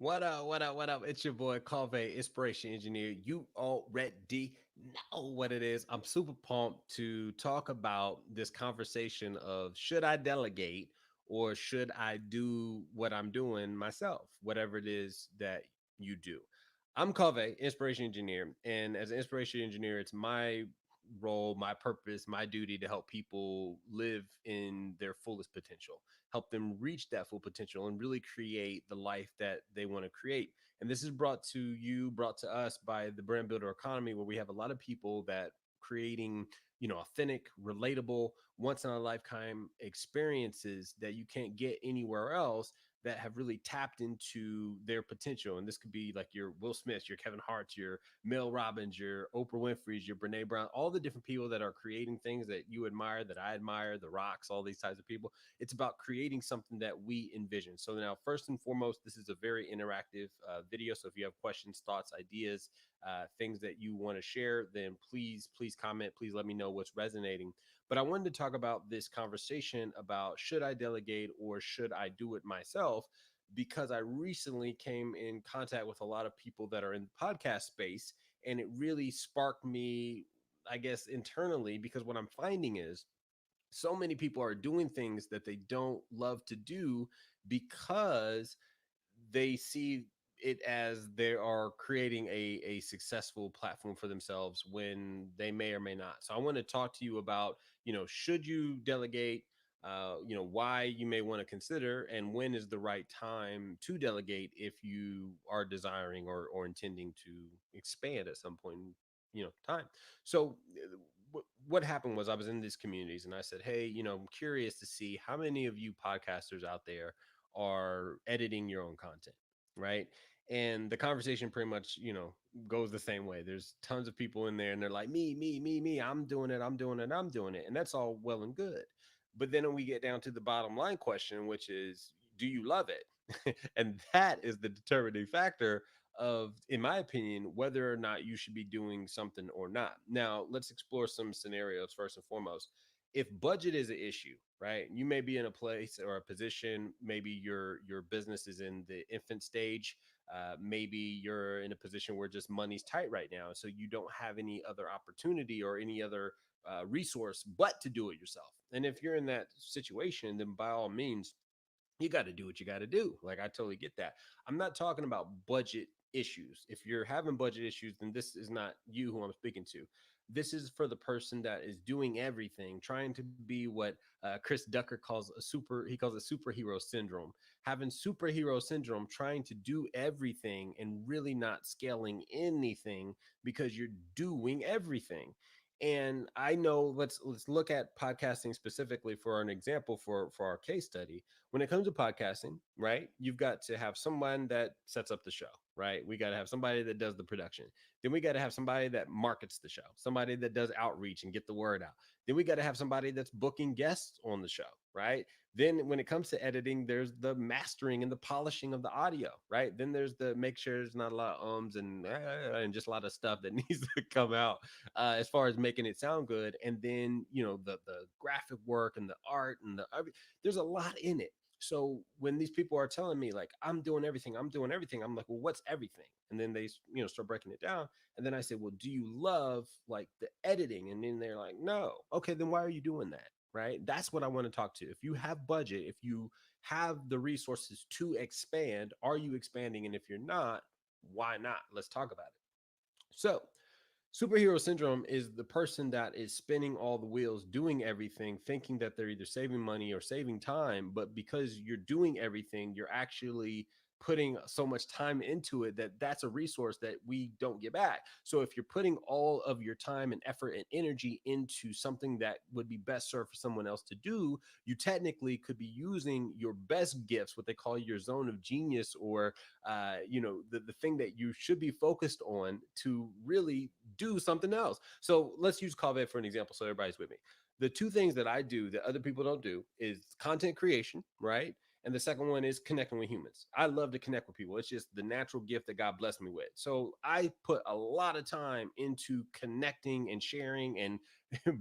What up? What up? What up? It's your boy Cauveé, Inspiration Engineer. You already know what it is. I'm super pumped to talk about this conversation of should I delegate or should I do what I'm doing myself, whatever it is that you do. I'm Cauveé, Inspiration Engineer, and as an Inspiration Engineer, it's my role, my purpose, my duty to help people live in their fullest potential, help them reach that full potential and really create the life that they want to create. And this is brought to you, brought to us by the brand builder economy, where we have a lot of people that creating, authentic, relatable, once in a lifetime experiences that you can't get anywhere else, that have really tapped into their potential. And this could be like your Will Smiths, your Kevin Hart's, your Mel Robbins, your Oprah Winfrey's, your Brene Brown, all the different people that are creating things that you admire, that I admire, the Rocks, all these types of people. It's about creating something that we envision. So now, first and foremost, this is a very interactive video. So if you have questions, thoughts, ideas, things that you want to share, then please comment. Please let me know what's resonating. But I wanted to talk about this conversation about should I delegate or should I do it myself? Because I recently came in contact with a lot of people that are in the podcast space, and it really sparked me, I guess, internally, because what I'm finding is so many people are doing things that they don't love to do because they see it as they are creating a successful platform for themselves when they may or may not. So I want to talk to you about, should you delegate, why you may want to consider, and when is the right time to delegate if you are desiring or intending to expand at some point in, time. So what happened was I was in these communities and I said, hey, I'm curious to see how many of you podcasters out there are editing your own content, right? And the conversation pretty much, goes the same way. There's tons of people in there and they're like, me, I'm doing it, I'm doing it. And that's all well and good. But then when we get down to the bottom line question, which is, do you love it? And that is the determining factor of, in my opinion, whether or not you should be doing something or not. Now, let's explore some scenarios first and foremost. If budget is an issue, right? You may be in a place or a position, maybe your business is in the infant stage. Maybe you're in a position where just money's tight right now, so you don't have any other opportunity or any other resource but to do it yourself. And if you're in that situation, then by all means, you got to do what you got to do. Like, I totally get that. I'm not talking about budget issues. If you're having budget issues, then this is not you who I'm speaking to. This is for the person that is doing everything, trying to be what Chris Ducker calls he calls it superhero syndrome. Having superhero syndrome, trying to do everything and really not scaling anything because you're doing everything. And I know, let's look at podcasting specifically for an example for our case study. When it comes to podcasting, right, you've got to have someone that sets up the show, right? We got to have somebody that does the production. Then we got to have somebody that markets the show, somebody that does outreach and get the word out. Then we got to have somebody that's booking guests on the show, right? Then when it comes to editing, there's the mastering and the polishing of the audio, right? Then there's the make sure there's not a lot of ums and just a lot of stuff that needs to come out as far as making it sound good. And then, the graphic work and the art and there's a lot in it. So when these people are telling me like I'm doing everything, I'm like, well, what's everything? And then they, start breaking it down. And then I say, well, do you love like the editing? And then they're like, no. Okay, then why are you doing that? Right? That's what I want to talk to. If you have budget, if you have the resources to expand, are you expanding? And if you're not, why not? Let's talk about it. So superhero syndrome is the person that is spinning all the wheels, doing everything, thinking that they're either saving money or saving time. But because you're doing everything, you're actually putting so much time into it that that's a resource that we don't get back. So if you're putting all of your time and effort and energy into something that would be best served for someone else to do, you technically could be using your best gifts, what they call your zone of genius, or the thing that you should be focused on to really do something else. So let's use Cauveé for an example so everybody's with me. The two things that I do that other people don't do is content creation, right? And the second one is connecting with humans. I love to connect with people. It's just the natural gift that God blessed me with. So I put a lot of time into connecting and sharing and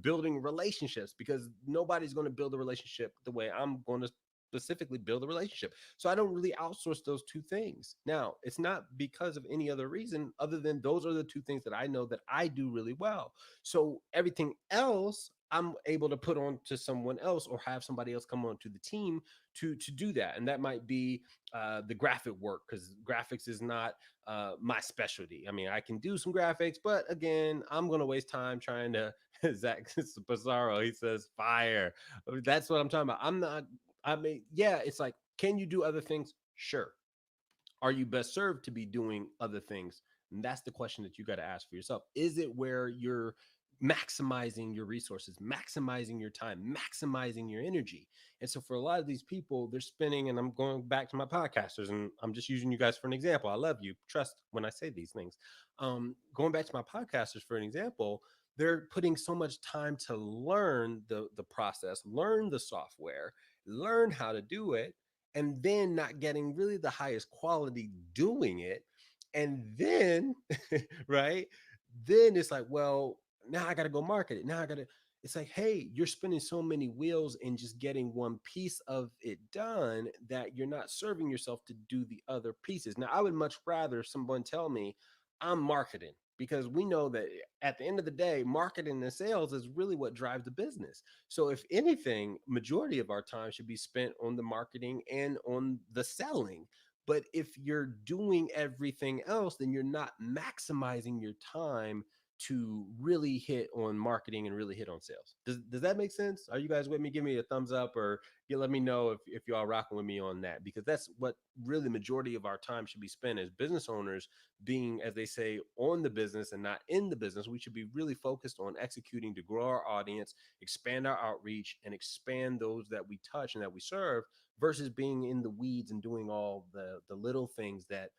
building relationships, because nobody's going to build a relationship the way I'm going to specifically build a relationship. So I don't really outsource those two things. Now, it's not because of any other reason other than those are the two things that I know that I do really well. So everything else I'm able to put on to someone else or have somebody else come on to the team to do that. And that might be the graphic work, because graphics is not my specialty. I mean, I can do some graphics, but again, I'm going to waste time trying to. Zach Pizarro, he says fire. That's what I'm talking about. I'm not. I mean, yeah, it's like, can you do other things? Sure. Are you best served to be doing other things? And that's the question that you got to ask for yourself. Is it where you're maximizing your resources, maximizing your time, maximizing your energy? And so for a lot of these people, they're spending, and I'm going back to my podcasters, and I'm just using you guys for an example. I love you. Trust when I say these things. Going back to my podcasters for an example, they're putting so much time to learn the process, learn the software, learn how to do it, and then not getting really the highest quality doing it. And then, right, then it's like, well, now I got to go market it. Now I got to, it's like, hey, you're spinning so many wheels and just getting one piece of it done that you're not serving yourself to do the other pieces. Now, I would much rather someone tell me I'm marketing, because we know that at the end of the day, marketing and sales is really what drives the business. So if anything, majority of our time should be spent on the marketing and on the selling. But if you're doing everything else, then you're not maximizing your time to really hit on marketing and really hit on sales. Does that make sense? Are you guys with me? Give me a thumbs up, or you let me know if you all rocking with me on that, because that's what really the majority of our time should be spent as business owners, being, as they say, on the business and not in the business. We should be really focused on executing to grow our audience, expand our outreach, and expand those that we touch and that we serve, versus being in the weeds and doing all the little things that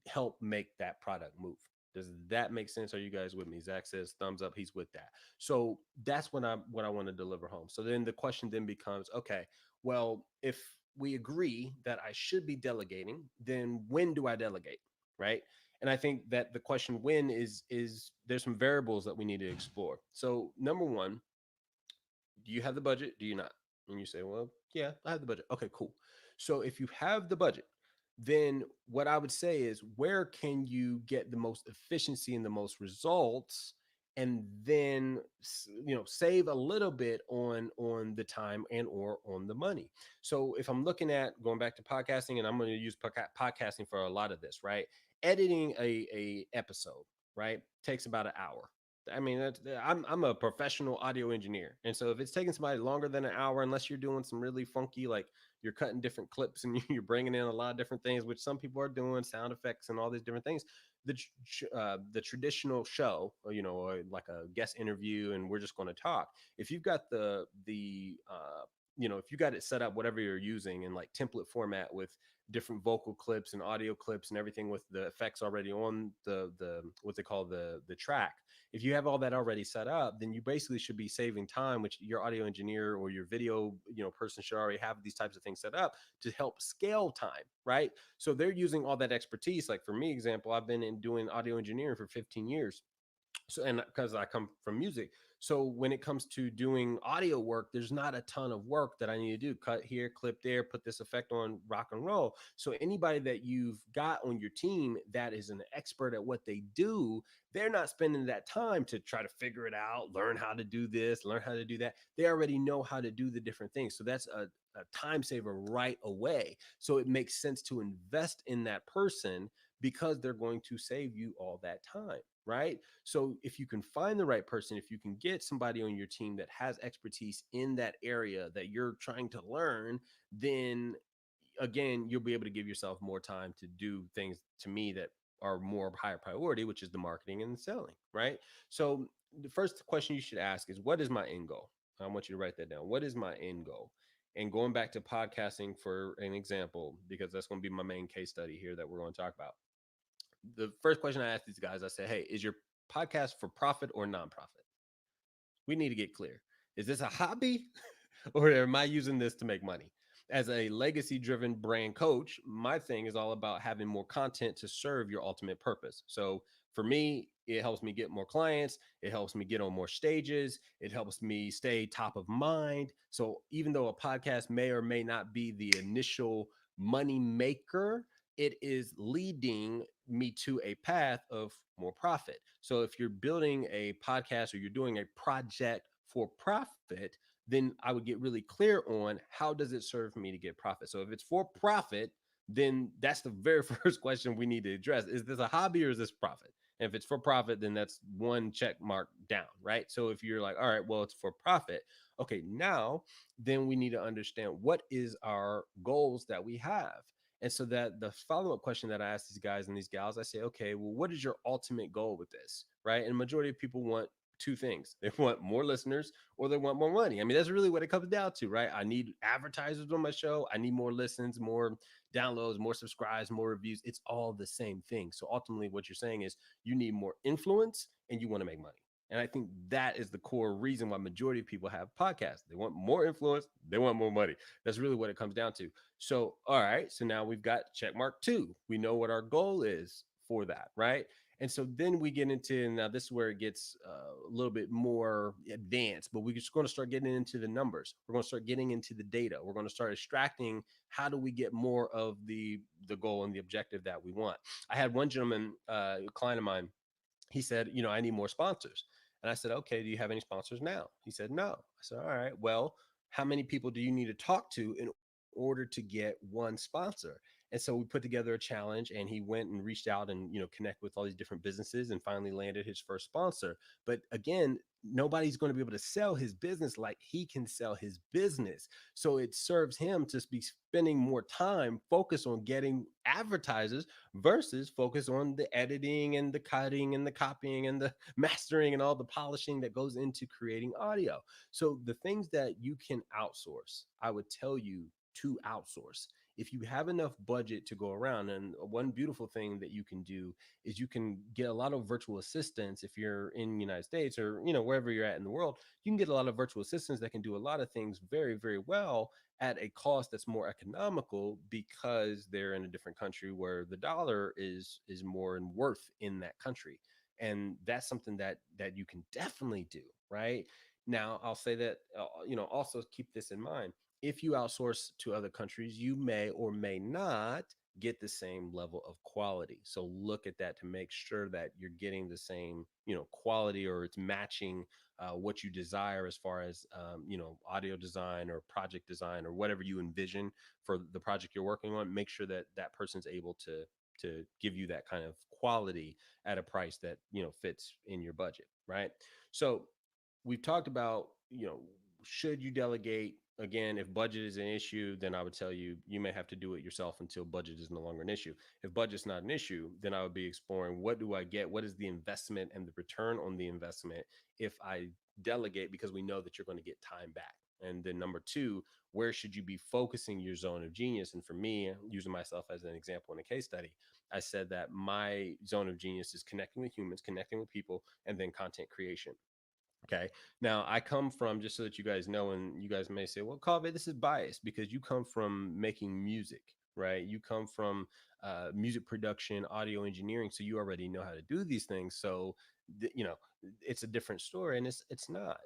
help make that product move. Does that make sense? Are you guys with me? Zach says thumbs up. He's with that. So that's what I want to deliver home. So then the question then becomes, okay, well, if we agree that I should be delegating, then when do I delegate? Right. And I think that the question when is there's some variables that we need to explore. So number one, do you have the budget? Do you not? And you say, well, yeah, I have the budget. Okay, cool. So if you have the budget, then what I would say is, where can you get the most efficiency and the most results, and then save a little bit on the time and or on the money. So if I'm looking at going back to podcasting, and I'm going to use podcasting for a lot of this, right? Editing a episode, right, takes about an hour. I mean, I'm a professional audio engineer, and so if it's taking somebody longer than an hour, unless you're doing some really funky, like you're cutting different clips and you're bringing in a lot of different things, which some people are doing, sound effects and all these different things. The traditional show, or like a guest interview, and we're just going to talk. If you've got if you got it set up, whatever you're using, in like template format with different vocal clips and audio clips and everything with the effects already on the what they call the track. If you have all that already set up, then you basically should be saving time, which your audio engineer or your video person should already have these types of things set up to help scale time, right? So they're using all that expertise. Like for me, example, I've been in doing audio engineering for 15 years. So, and because I come from music, so when it comes to doing audio work, there's not a ton of work that I need to do. Cut here, clip there, put this effect on, rock and roll. So anybody that you've got on your team that is an expert at what they do, they're not spending that time to try to figure it out, learn how to do this, learn how to do that. They already know how to do the different things. So that's a time saver right away. So it makes sense to invest in that person, because they're going to save you all that time, right? So if you can find the right person, if you can get somebody on your team that has expertise in that area that you're trying to learn, then again, you'll be able to give yourself more time to do things, to me, that are more higher priority, which is the marketing and the selling, right? So the first question you should ask is, what is my end goal? I want you to write that down. What is my end goal? And going back to podcasting for an example, because that's going to be my main case study here that we're going to talk about. The first question I ask these guys, I say, hey, is your podcast for profit or nonprofit? We need to get clear. Is this a hobby or am I using this to make money? As a legacy driven brand coach, my thing is all about having more content to serve your ultimate purpose. So For me, it helps me get more clients. It helps me get on more stages. It helps me stay top of mind. So even though a podcast may or may not be the initial money maker, it is leading me to a path of more profit. So if you're building a podcast or you're doing a project for profit, then I would get really clear on how does it serve me to get profit. So if it's for profit, then that's the very first question we need to address. Is this a hobby or is this profit? And if it's for profit, then that's one check mark down, right? So if you're like, all right, well, it's for profit. Okay, now then we need to understand what is our goals that we have. And so that the follow-up question that I ask these guys and these gals, I say, okay, well, what is your ultimate goal with this? Right. And the majority of people want two things. They want more listeners or they want more money. I mean, that's really what it comes down to, right? I need advertisers on my show. I need more listens, more downloads, more subscribes, more reviews. It's all the same thing. So ultimately, what you're saying is you need more influence and you want to make money. And I think that is the core reason why majority of people have podcasts. They want more influence, they want more money. That's really what it comes down to. So, all right, so now we've got check mark 2. We know what our goal is for that, right? And so then we get into, now this is where it gets a little bit more advanced, but we're just going to start getting into the numbers. We're going to start getting into the data. We're going to start extracting how do we get more of the goal and the objective that we want. I had one gentleman, a client of mine, he said, I need more sponsors. And I said, okay, do you have any sponsors now? He said, no. I said, all right, well, how many people do you need to talk to in order to get one sponsor? And so we put together a challenge and he went and reached out and, connect with all these different businesses and finally landed his first sponsor. But again, nobody's going to be able to sell his business like he can sell his business. So it serves him to be spending more time focused on getting advertisers versus focus on the editing and the cutting and the copying and the mastering and all the polishing that goes into creating audio. So the things that you can outsource, I would tell you to outsource. If you have enough budget to go around, and one beautiful thing that you can do is you can get a lot of virtual assistants. If you're in the United States or wherever you're at in the world, you can get a lot of virtual assistants that can do a lot of things very, very well at a cost that's more economical because they're in a different country where the dollar is more in worth in that country. And that's something that you can definitely do. Right now, I'll say that also keep this in mind. If you outsource to other countries, you may or may not get the same level of quality. So look at that to make sure that you're getting the same, quality, or it's matching what you desire as far as, audio design or project design or whatever you envision for the project you're working on. Make sure that that person's able to give you that kind of quality at a price that fits in your budget, right? So we've talked about, should you delegate? Again, if budget is an issue, then I would tell you you may have to do it yourself until budget is no longer an issue. If budget's not an issue, then I would be exploring, what do I get? What is the investment and the return on the investment if I delegate, because we know that you're going to get time back. And then number two, where should you be focusing your zone of genius? And for me, using myself as an example in a case study, I said that my zone of genius is connecting with humans, connecting with people, and then content creation. Okay. Now I come from, just so that you guys know, and you guys may say, well, Cauveé, this is biased because you come from making music, right? You come from music production, audio engineering. So you already know how to do these things. So, it's a different story, and it's not.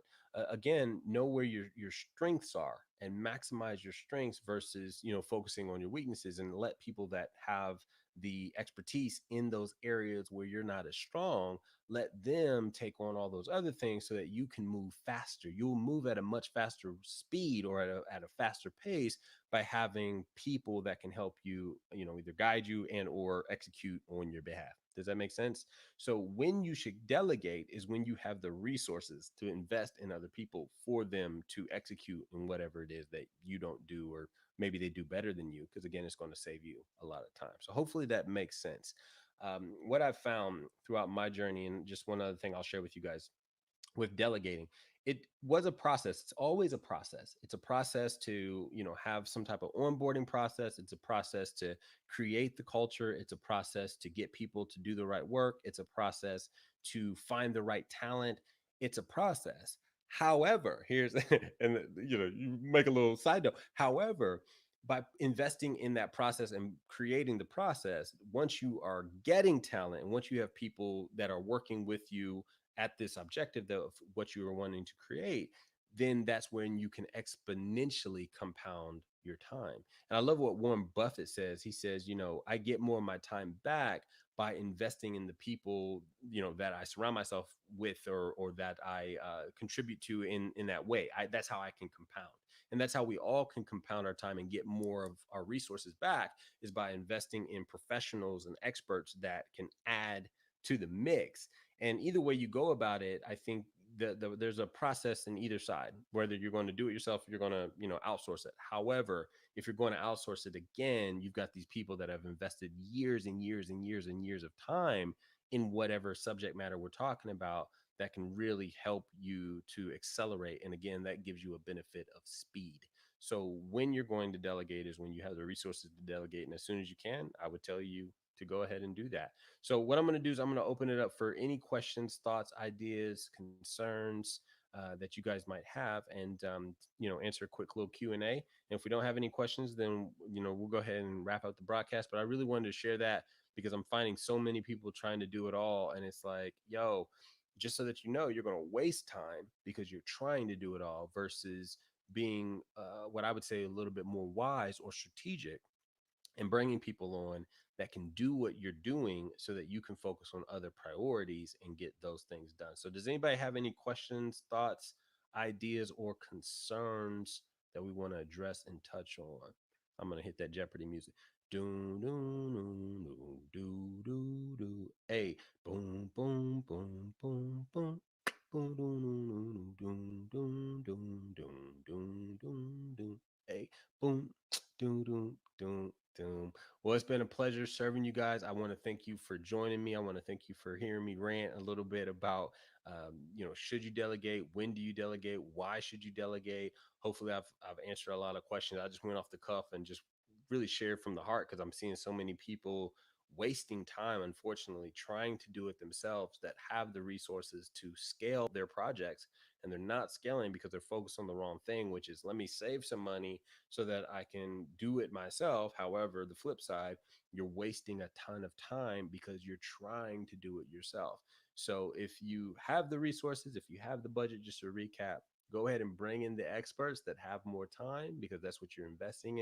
Again, know where your strengths are and maximize your strengths versus, focusing on your weaknesses, and let people that have the expertise in those areas where you're not as strong, let them take on all those other things so that you can move faster. You'll move at a much faster speed, or at a faster pace, by having people that can help you, either guide you and or execute on your behalf. Does that make sense? So when you should delegate is when you have the resources to invest in other people for them to execute in whatever it is that you don't do, or maybe they do better than you, because again, it's going to save you a lot of time. So hopefully that makes sense. What I've found throughout my journey, and just one other thing I'll share with you guys with delegating, it was a process. It's always a process. It's a process to, have some type of onboarding process. It's a process to create the culture. It's a process to get people to do the right work. It's a process to find the right talent. It's a process. However, here's and you make a little side note. However, by investing in that process and creating the process, once you are getting talent and once you have people that are working with you at this objective of what you are wanting to create, then that's when you can exponentially compound your time. And I love what Warren Buffett says. He says, I get more of my time back by investing in the people, that I surround myself with, or that I contribute to in that way. That's how I can compound. And that's how we all can compound our time and get more of our resources back, is by investing in professionals and experts that can add to the mix. And either way you go about it, I think there's a process in either side, whether you're going to do it yourself, you're going to outsource it. However, if you're going to outsource it, again, you've got these people that have invested years and years and years and years of time in whatever subject matter we're talking about, that can really help you to accelerate. And again, that gives you a benefit of speed. So when you're going to delegate is when you have the resources to delegate. And as soon as you can, I would tell you to go ahead and do that. So what I'm going to do is I'm going to open it up for any questions, thoughts, ideas, concerns that you guys might have, and answer a quick little Q&A. And if we don't have any questions, then we'll go ahead and wrap up the broadcast. But I really wanted to share that because I'm finding so many people trying to do it all, and it's like, yo, just so that you're going to waste time because you're trying to do it all, versus being what I would say a little bit more wise or strategic, and bringing people on that can do what you're doing so that you can focus on other priorities and get those things done. So does anybody have any questions, thoughts, ideas, or concerns that we want to address and touch on? I'm going to hit that Jeopardy music. Do do do do do do. Hey, boom boom boom boom boom. Boom, doom, doom, doom, doom, doom, doom, doom, doom. Hey, boom, doom, doom, doom, doom. Well, it's been a pleasure serving you guys. I want to thank you for joining me. I want to thank you for hearing me rant a little bit about, should you delegate? When do you delegate? Why should you delegate? Hopefully, I've answered a lot of questions. I just went off the cuff and just really shared from the heart, because I'm seeing so many people wasting time, unfortunately, trying to do it themselves, that have the resources to scale their projects, and they're not scaling because they're focused on the wrong thing, which is, let me save some money so that I can do it myself. However, the flip side, you're wasting a ton of time because you're trying to do it yourself. So if you have the resources, if you have the budget, just to recap, go ahead and bring in the experts that have more time, because that's what you're investing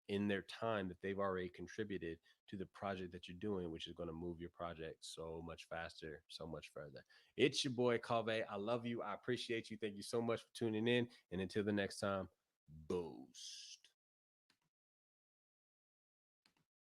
in their time that they've already contributed to the project that you're doing, which is going to move your project so much faster, so much further. It's your boy Cauveé. I love you. I appreciate you. Thank you so much for tuning in. And until the next time, boost.